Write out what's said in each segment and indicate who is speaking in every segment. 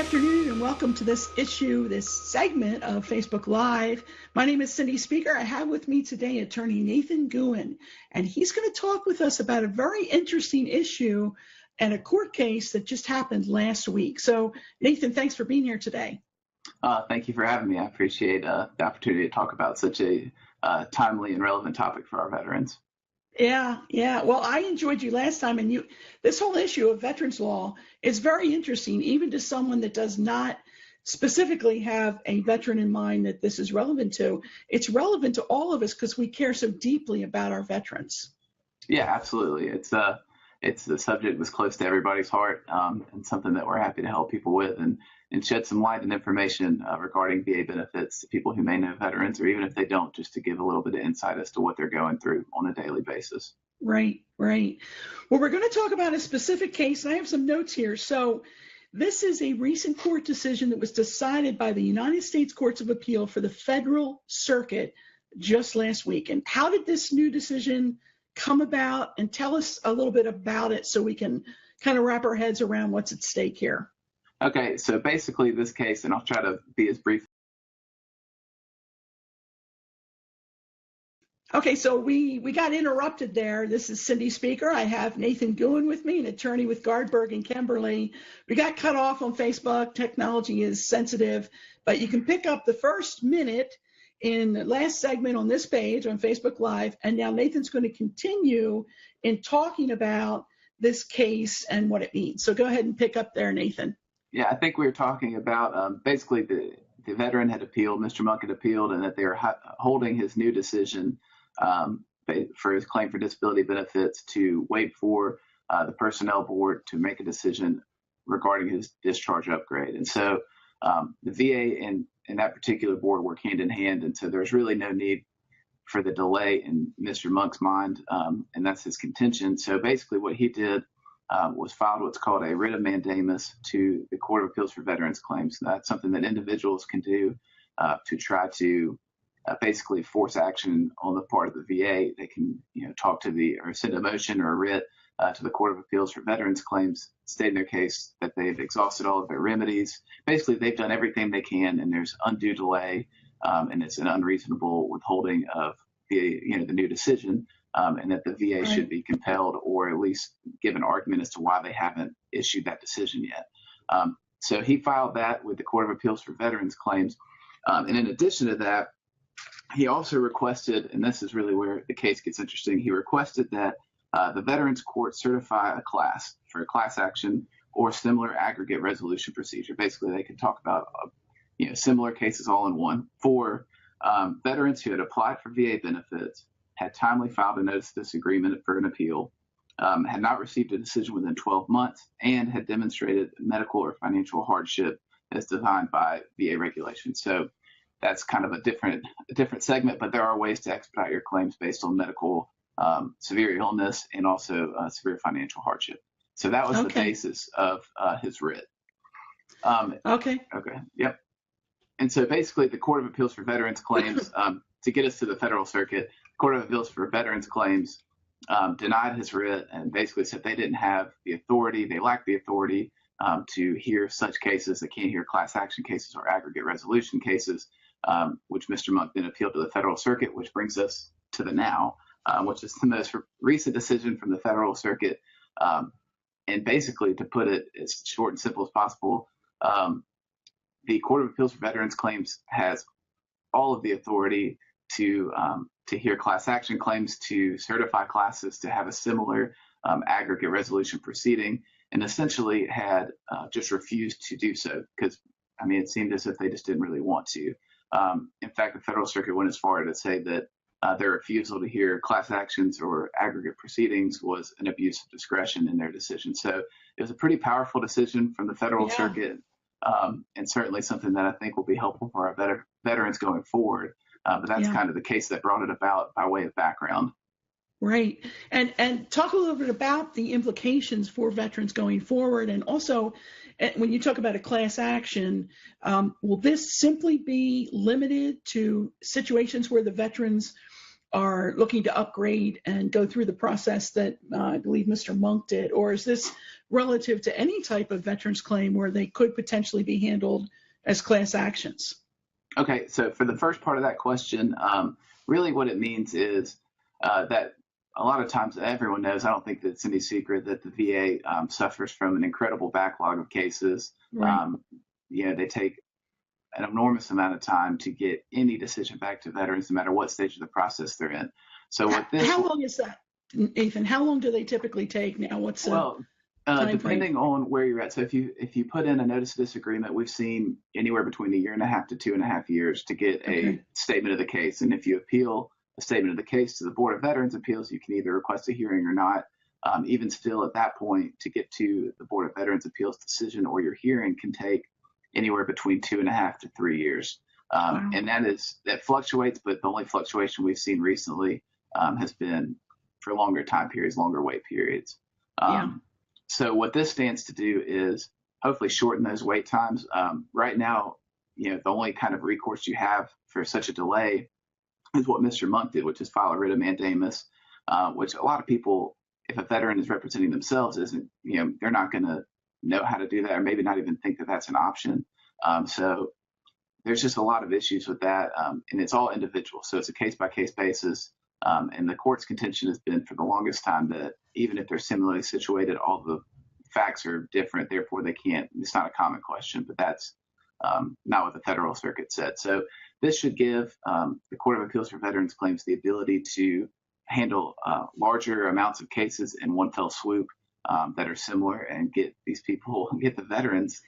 Speaker 1: afternoon and welcome to this segment of Facebook Live. My name is Cindy Speaker. I have with me today attorney Nathan Guin, and he's going to talk with us about a very interesting issue and a court case that just happened last week. So, Nathan, thanks for being here today.
Speaker 2: Thank you for having me. I appreciate the opportunity to talk about such a timely and relevant topic for our veterans.
Speaker 1: Yeah. Well, I enjoyed you last time, and this whole issue of veterans law is very interesting, even to someone that does not specifically have a veteran in mind that this is relevant to. It's relevant to all of us because we care so deeply about our veterans.
Speaker 2: Yeah, absolutely. It's the subject that's close to everybody's heart, and something that we're happy to help people with and shed some light and information regarding VA benefits to people who may know veterans, or even if they don't, just to give a little bit of insight as to what they're going through on a daily basis.
Speaker 1: Right. Well, we're going to talk about a specific case, and I have some notes here. So this is a recent court decision that was decided by the United States Courts of Appeal for the Federal Circuit just last week. And how did this new decision come about? And tell us a little bit about it so we can kind of wrap our heads around what's at stake here.
Speaker 2: Okay, so basically this case, and I'll try to be as brief.
Speaker 1: Okay, so we got interrupted there. This is Cindy Speaker. I have Nathan Guin with me, an attorney with Gardberg Kemmerly. We got cut off on Facebook. Technology is sensitive, but you can pick up the first minute in the last segment on this page on Facebook Live. And now Nathan's going to continue in talking about this case and what it means. So go ahead and pick up there, Nathan.
Speaker 2: Yeah, I think we were talking about basically the veteran had appealed, Mr. Monk had appealed, and that they are holding his new decision for his claim for disability benefits to wait for the personnel board to make a decision regarding his discharge upgrade. And so the VA and that particular board work hand in hand, and so there's really no need for the delay in Mr. Monk's mind, and that's his contention. So basically what he did was filed what's called a writ of mandamus to the Court of Appeals for Veterans Claims. That's something that individuals can do to try to basically force action on the part of the VA. They can, talk to or send a motion or a writ to the Court of Appeals for Veterans Claims, state in their case that they've exhausted all of their remedies. Basically, they've done everything they can, and there's undue delay, and it's an unreasonable withholding of the new decision. And that the VA should be compelled or at least give an argument as to why they haven't issued that decision yet. So he filed that with the Court of Appeals for Veterans Claims. And in addition to that, he also requested, and this is really where the case gets interesting, he requested that the Veterans Court certify a class for a class action or similar aggregate resolution procedure. Basically, they could talk about similar cases all in one for veterans who had applied for VA benefits, had timely filed a notice of disagreement for an appeal, had not received a decision within 12 months, and had demonstrated medical or financial hardship as defined by VA regulations. So that's kind of a different segment, but there are ways to expedite your claims based on medical severe illness and also severe financial hardship. So that was the basis of his writ.
Speaker 1: Okay.
Speaker 2: Yep. And so basically the Court of Appeals for Veterans Claims, to get us to the Federal Circuit, Court of Appeals for Veterans Claims denied his writ and basically said they didn't have the authority, they lacked the authority to hear such cases. They can't hear class action cases or aggregate resolution cases, which Mr. Monk then appealed to the Federal Circuit, which brings us to the now, which is the most recent decision from the Federal Circuit. And basically, to put it as short and simple as possible, the Court of Appeals for Veterans Claims has all of the authority to hear class action claims, to certify classes, to have a similar aggregate resolution proceeding, and essentially had just refused to do so because, it seemed as if they just didn't really want to. In fact, the Federal Circuit went as far to say that their refusal to hear class actions or aggregate proceedings was an abuse of discretion in their decision. So it was a pretty powerful decision from the Federal Circuit, and certainly something that I think will be helpful for our veterans going forward. But that's kind of the case that brought it about by way of background.
Speaker 1: Right. And talk a little bit about the implications for veterans going forward. And also, when you talk about a class action, will this simply be limited to situations where the veterans are looking to upgrade and go through the process that I believe Mr. Monk did? Or is this relative to any type of veterans claim where they could potentially be handled as class actions?
Speaker 2: Okay, so for the first part of that question, really what it means is that a lot of times everyone knows, I don't think that it's any secret that the VA suffers from an incredible backlog of cases.
Speaker 1: Right.
Speaker 2: They take an enormous amount of time to get any decision back to veterans, no matter what stage of the process they're in. So
Speaker 1: how long is that, Nathan? How long do they typically take now? What's
Speaker 2: depending on where you're at. So if you put in a notice of disagreement, we've seen anywhere between 1.5 to 2.5 years to get a statement of the case. And if you appeal a statement of the case to the Board of Veterans Appeals, you can either request a hearing or not. Even still at that point, to get to the Board of Veterans Appeals decision or your hearing can take anywhere between 2.5 to 3 years.
Speaker 1: Wow.
Speaker 2: And that fluctuates, but the only fluctuation we've seen recently has been for longer time periods, longer wait periods. So what this stands to do is hopefully shorten those wait times. Right now, the only kind of recourse you have for such a delay is what Mr. Monk did, which is file a writ of mandamus, which a lot of people, if a veteran is representing themselves, they're not going to know how to do that, or maybe not even think that that's an option. So there's just a lot of issues with that, and it's all individual. So it's a case-by-case basis. And the court's contention has been for the longest time that even if they're similarly situated, all the facts are different, therefore they can't. It's not a common question, but that's not what the Federal Circuit said. So this should give the Court of Appeals for Veterans Claims the ability to handle larger amounts of cases in one fell swoop that are similar, and get the veterans,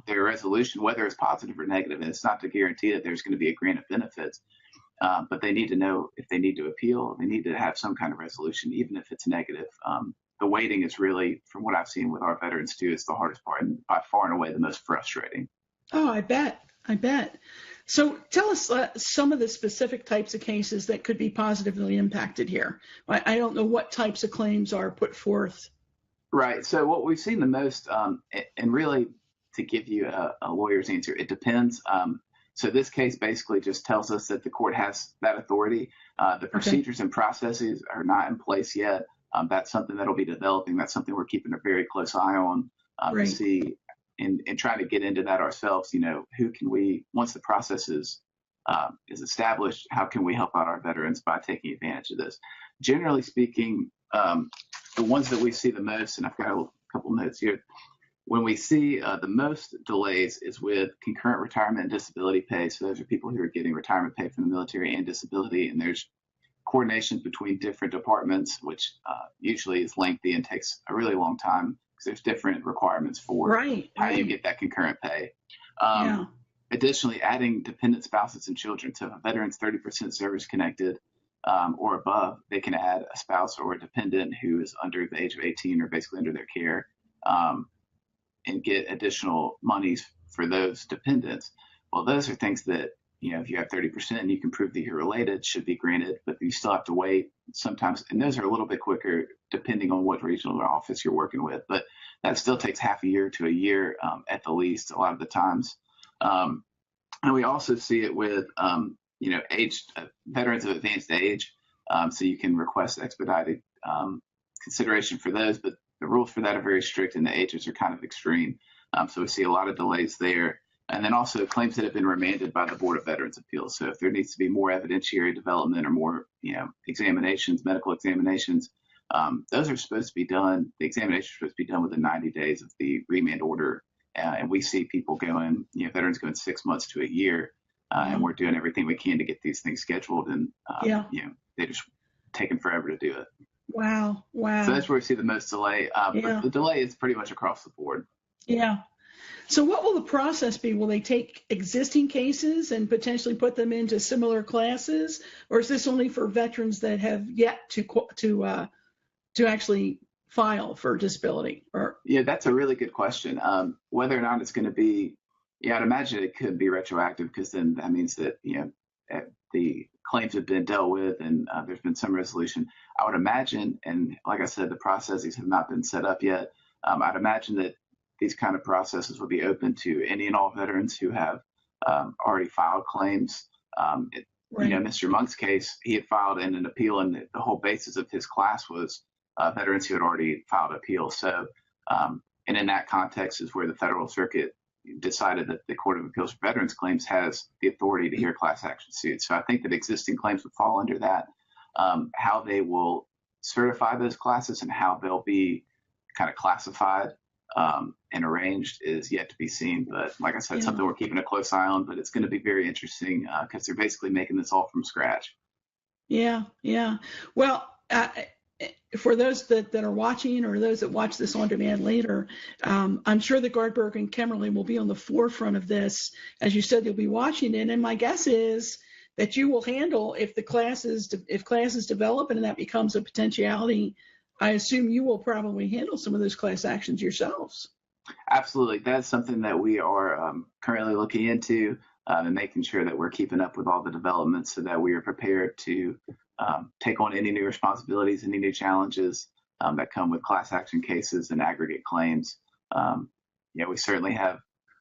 Speaker 2: their resolution, whether it's positive or negative. And it's not to guarantee that there's going to be a grant of benefits. But they need to know if they need to appeal, they need to have some kind of resolution, even if it's negative. The waiting is really, from what I've seen with our veterans too, it's the hardest part and by far and away the most frustrating.
Speaker 1: Oh, I bet. So tell us some of the specific types of cases that could be positively impacted here. I don't know what types of claims are put forth.
Speaker 2: Right. So what we've seen the most, and really to give you a lawyer's answer, it depends. So this case basically just tells us that the court has that authority. The procedures and processes are not in place yet. That's something that'll be developing. That's something we're keeping a very close eye on to see and try to get into that ourselves. Who can we, once the process is established, how can we help out our veterans by taking advantage of this? Generally speaking, the ones that we see the most, and I've got a couple notes here, when we see the most delays is with concurrent retirement and disability pay. So those are people who are getting retirement pay from the military and disability, and there's coordination between different departments, which usually is lengthy and takes a really long time because there's different requirements for how you get that concurrent pay. Additionally, adding dependent spouses and children. So if a veteran's 30% service connected or above, they can add a spouse or a dependent who is under the age of 18 or basically under their care. And get additional monies for those dependents. Well, those are things that, if you have 30% and you can prove that you're related, should be granted, but you still have to wait sometimes. And those are a little bit quicker depending on what regional office you're working with, but that still takes half a year to a year at the least, a lot of the times. And we also see it with, aged veterans of advanced age. So you can request expedited consideration for those, but the rules for that are very strict and the ages are kind of extreme. So we see a lot of delays there. And then also claims that have been remanded by the Board of Veterans Appeals. So if there needs to be more evidentiary development or more, examinations, medical examinations, those are supposed to be done. The examination is supposed to be done within 90 days of the remand order. And we see people going, veterans going 6 months to a year. And we're doing everything we can to get these things scheduled. And, they just taking forever to do it.
Speaker 1: Wow.
Speaker 2: So that's where we see the most delay. But the delay is pretty much across the board.
Speaker 1: Yeah. So what will the process be? Will they take existing cases and potentially put them into similar classes, or is this only for veterans that have yet to actually file for disability?
Speaker 2: Yeah, that's a really good question. Whether or not it's going to be, I'd imagine it could be retroactive, because then that means that the claims have been dealt with and there's been some resolution. I would imagine, and like I said, the processes have not been set up yet. I'd imagine that these kind of processes will be open to any and all veterans who have already filed claims. Mr. Monk's case, he had filed in an appeal, and the whole basis of his class was veterans who had already filed appeals. So And in that context is where the Federal Circuit decided that the Court of Appeals for Veterans Claims has the authority to hear class action suits. So I think that existing claims would fall under that. How they will certify those classes and how they'll be kind of classified and arranged is yet to be seen. But like I said, something we're keeping a close eye on, but it's going to be very interesting because they're basically making this all from scratch.
Speaker 1: Yeah. Well, for those that are watching or those that watch this on demand later, I'm sure that Gardberg and Kemmerly will be on the forefront of this. As you said, you'll be watching it. And my guess is that you will handle if classes develop and that becomes a potentiality. I assume you will probably handle some of those class actions yourselves.
Speaker 2: Absolutely. That's something that we are currently looking into and making sure that we're keeping up with all the developments so that we are prepared to take on any new responsibilities, any new challenges that come with class action cases and aggregate claims. We certainly have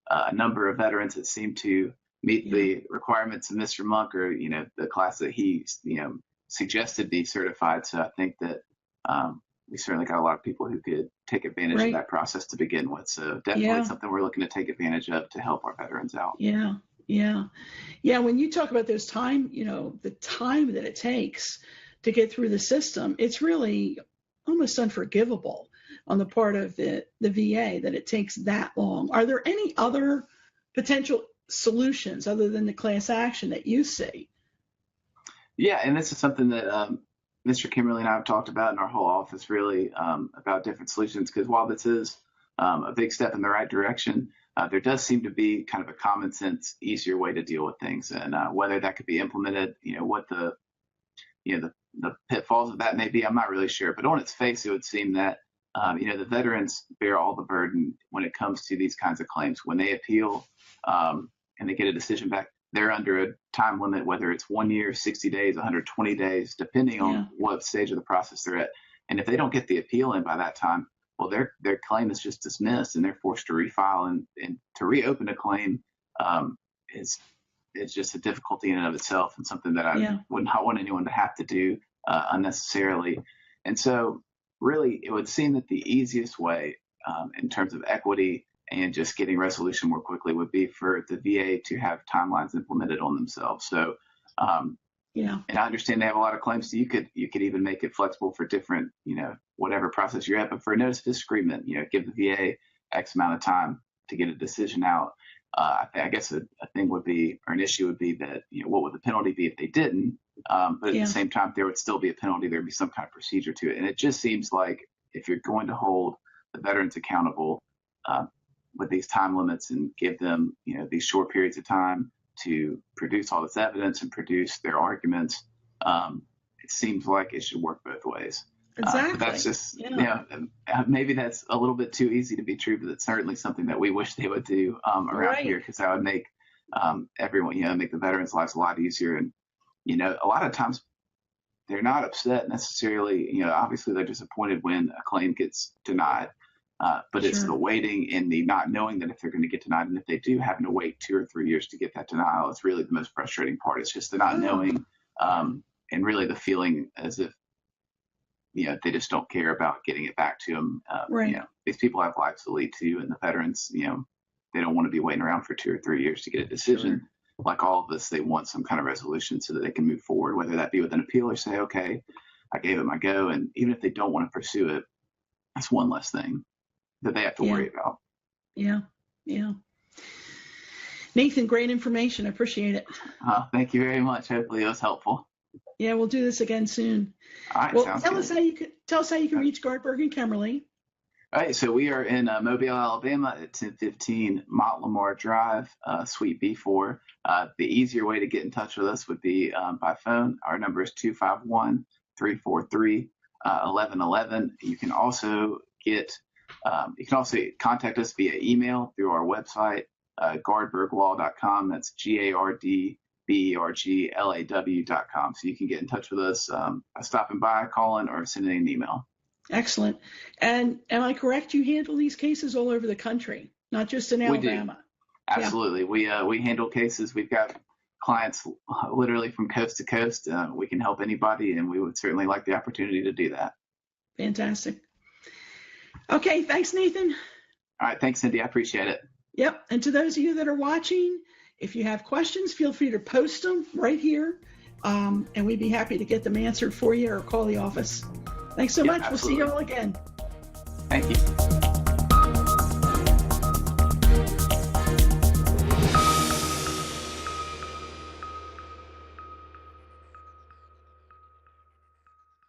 Speaker 2: a number of veterans that seem to meet the requirements of Mr. Monk or, the class that he, suggested be certified. So I think that we certainly got a lot of people who could take advantage of that process to begin with. So definitely something we're looking to take advantage of to help our veterans out.
Speaker 1: Yeah. When you talk about those time, the time that it takes to get through the system, it's really almost unforgivable on the part of the VA that it takes that long. Are there any other potential solutions other than the class action that you see?
Speaker 2: Yeah, and this is something that Mr. Kemmerly and I have talked about in our whole office, really, about different solutions, because while this is a big step in the right direction, there does seem to be kind of a common sense, easier way to deal with things. And whether that could be implemented, what the pitfalls of that may be, I'm not really sure. But on its face, it would seem that, the veterans bear all the burden when it comes to these kinds of claims. When they appeal and they get a decision back, they're under a time limit, whether it's 1 year, 60 days, 120 days, depending on what stage of the process they're at. And if they don't get the appeal in by that time, well, their claim is just dismissed and they're forced to refile, and to reopen a claim is just a difficulty in and of itself, and something that I would not want anyone to have to do unnecessarily. And so really it would seem that the easiest way in terms of equity and just getting resolution more quickly would be for the VA to have timelines implemented on themselves. So and I understand they have a lot of claims, so you could even make it flexible for different, whatever process you're at. But for a notice of disagreement, give the VA X amount of time to get a decision out. I guess a thing would be, or an issue would be that, what would the penalty be if they didn't? But at the same time, there would still be a penalty. There'd be some kind of procedure to it. And it just seems like if you're going to hold the veterans accountable with these time limits and give them, these short periods of time to produce all this evidence and produce their arguments, it seems like it should work both ways.
Speaker 1: Exactly.
Speaker 2: That's just, maybe that's a little bit too easy to be true, but it's certainly something that we wish they would do around here, because that would make everyone, make the veterans' lives a lot easier. And, a lot of times they're not upset necessarily. Obviously they're disappointed when a claim gets denied. But it's the waiting and the not knowing that if they're going to get denied, and if they do, having to wait 2 or 3 years to get that denial. It's really the most frustrating part. It's just the not knowing and really the feeling as if, they just don't care about getting it back to them. These people have lives to lead to, and the veterans, they don't want to be waiting around for 2 or 3 years to get a decision. Like all of us, they want some kind of resolution so that they can move forward, whether that be with an appeal or say, okay, I gave it my go. And even if they don't want to pursue it, that's one less thing that they have to worry about. Yeah.
Speaker 1: Nathan, great information. I appreciate it.
Speaker 2: Thank you very much. Hopefully it was helpful.
Speaker 1: Yeah, we'll do this again soon.
Speaker 2: All right,
Speaker 1: well, tell us how you can reach Gardberg and Kemmerly.
Speaker 2: All right, so we are in Mobile, Alabama at 1015 Montlimar Drive, Suite B4. The easier way to get in touch with us would be by phone. Our number is 251-343-1111. You can also contact us via email through our website, gardberglaw.com. That's GARDBERGLAW.com. So you can get in touch with us by stopping by, calling, or sending an email.
Speaker 1: Excellent. And am I correct? You handle these cases all over the country, not just in Alabama?
Speaker 2: We do. Absolutely. We handle cases. We've got clients literally from coast to coast. We can help anybody, and we would certainly like the opportunity to do that.
Speaker 1: Fantastic. Okay, thanks, Nathan.
Speaker 2: All right, thanks, Cindy. I appreciate it.
Speaker 1: Yep, and to those of you that are watching, if you have questions, feel free to post them right here, and we'd be happy to get them answered for you or call the office. Thanks so much.
Speaker 2: Absolutely.
Speaker 1: We'll see you all again.
Speaker 2: Thank you.